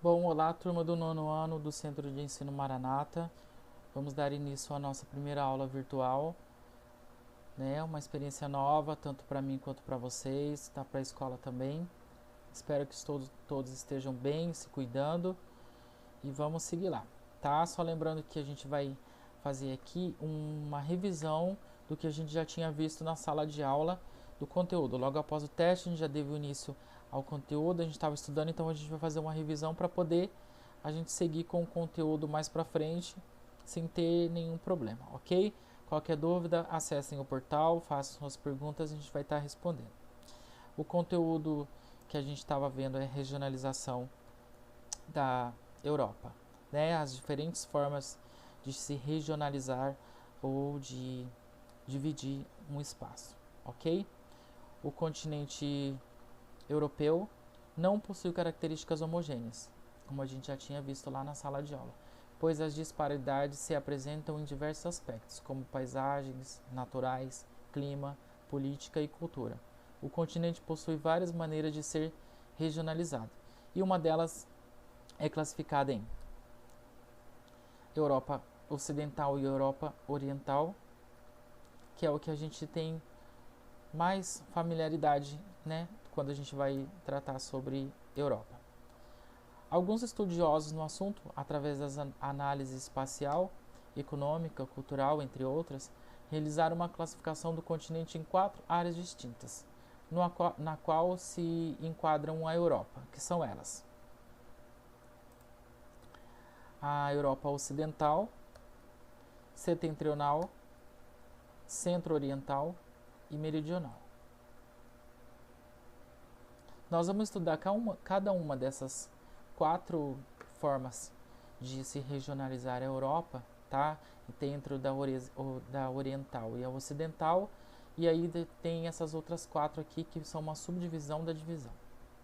Bom, olá, turma do nono ano do Centro de Ensino Maranata. Vamos dar início à nossa primeira aula virtual, né? Uma experiência nova, tanto para mim quanto para vocês, tá para a escola também. Espero que todos estejam bem, se cuidando e vamos seguir lá, tá? Só lembrando que a gente vai fazer aqui uma revisão do que a gente já tinha visto na sala de aula do conteúdo. Logo após o teste, a gente já deu início ao conteúdo, a gente estava estudando, então a gente vai fazer uma revisão para poder a gente seguir com o conteúdo mais para frente sem ter nenhum problema, ok? Qualquer dúvida, acessem o portal, façam suas perguntas, a gente vai estar respondendo. O conteúdo que a gente estava vendo é regionalização da Europa, né? As diferentes formas de se regionalizar ou de dividir um espaço, ok? O continente europeu não possui características homogêneas, como a gente já tinha visto lá na sala de aula, pois as disparidades se apresentam em diversos aspectos, como paisagens naturais, clima, política e cultura. O continente possui várias maneiras de ser regionalizado, e uma delas é classificada em Europa Ocidental e Europa Oriental, que é o que a gente tem mais familiaridade, né, quando a gente vai tratar sobre Europa. Alguns estudiosos no assunto, através das análises espacial, econômica, cultural, entre outras, realizaram uma classificação do continente em 4 áreas distintas, na qual se enquadram a Europa, que são elas: a Europa Ocidental, Setentrional, Centro-Oriental e Meridional. Nós vamos estudar cada uma dessas 4 formas de se regionalizar a Europa, tá? Dentro da oriental e a ocidental, e aí tem essas outras 4 aqui que são uma subdivisão da divisão,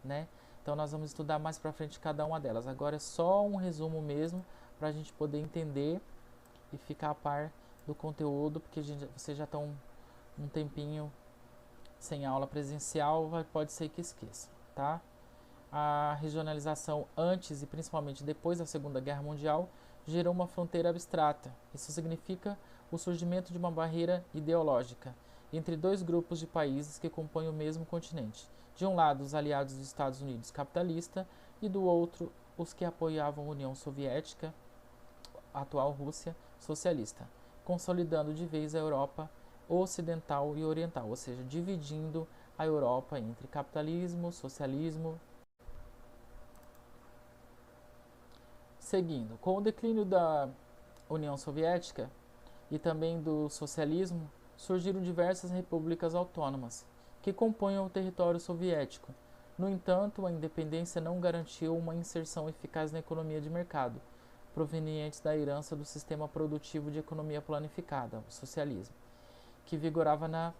né? Então nós vamos estudar mais para frente cada uma delas. Agora é só um resumo mesmo para a gente poder entender e ficar a par do conteúdo, porque vocês já estão um tempinho sem aula presencial, pode ser que esqueça, tá? A regionalização antes e principalmente depois da Segunda Guerra Mundial gerou uma fronteira abstrata. Isso significa o surgimento de uma barreira ideológica entre 2 grupos de países que compõem o mesmo continente. De um lado, os aliados dos Estados Unidos capitalista e do outro, os que apoiavam a União Soviética, a atual Rússia, socialista, consolidando de vez a Europa ocidental e oriental, ou seja, dividindo a Europa entre capitalismo, socialismo. Seguindo, com o declínio da União Soviética e também do socialismo, surgiram diversas repúblicas autônomas que compõem o território soviético. No entanto, a independência não garantiu uma inserção eficaz na economia de mercado, proveniente da herança do sistema produtivo de economia planificada, o socialismo, que vigorava na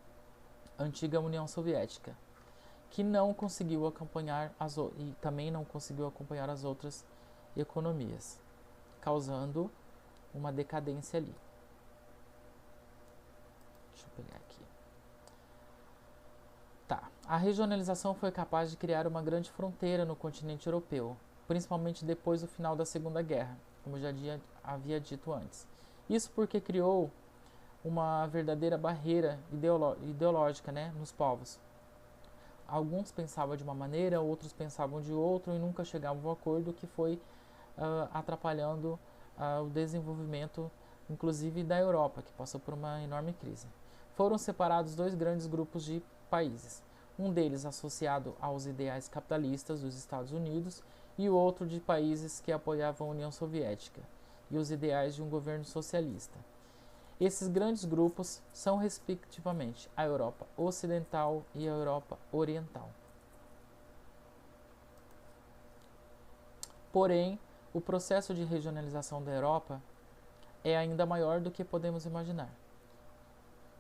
antiga União Soviética, que não conseguiu acompanhar e também não conseguiu acompanhar as outras economias, causando uma decadência ali. Deixa eu pegar aqui. Tá. A regionalização foi capaz de criar uma grande fronteira no continente europeu, principalmente depois do final da Segunda Guerra, como eu já havia dito antes. Isso porque criou uma verdadeira barreira ideológica, né, nos povos. Alguns pensavam de uma maneira, outros pensavam de outra e nunca chegavam a um acordo, que foi atrapalhando o desenvolvimento, inclusive da Europa, que passou por uma enorme crise. Foram separados 2 grandes grupos de países, um deles associado aos ideais capitalistas dos Estados Unidos e o outro de países que apoiavam a União Soviética e os ideais de um governo socialista. Esses grandes grupos são, respectivamente, a Europa Ocidental e a Europa Oriental. Porém, o processo de regionalização da Europa é ainda maior do que podemos imaginar,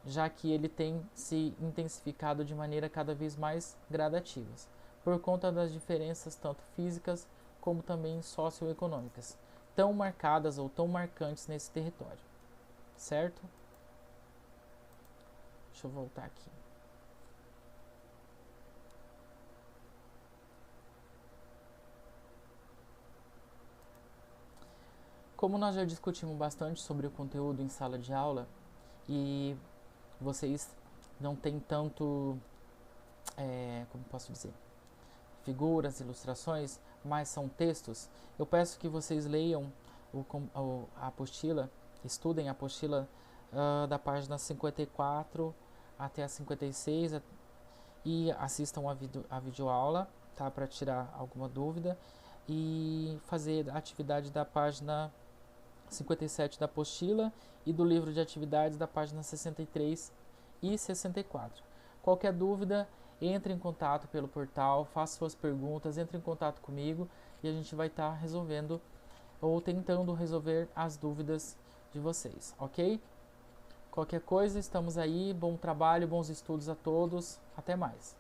já que ele tem se intensificado de maneira cada vez mais gradativa, por conta das diferenças tanto físicas como também socioeconômicas, tão marcadas ou tão marcantes nesse território, certo? Deixa eu voltar aqui. Como nós já discutimos bastante sobre o conteúdo em sala de aula e vocês não têm tanto, como posso dizer, figuras, ilustrações, mas são textos, eu peço que vocês leiam a apostila, estudem a apostila da página 54 até a 56 e assistam a videoaula, tá, para tirar alguma dúvida e fazer a atividade da página 57 da apostila e do livro de atividades da página 63 e 64. Qualquer dúvida, entre em contato pelo portal, faça suas perguntas, entre em contato comigo e a gente vai estar resolvendo ou tentando resolver as dúvidas de vocês, ok? Qualquer coisa, estamos aí. Bom trabalho, bons estudos a todos. Até mais.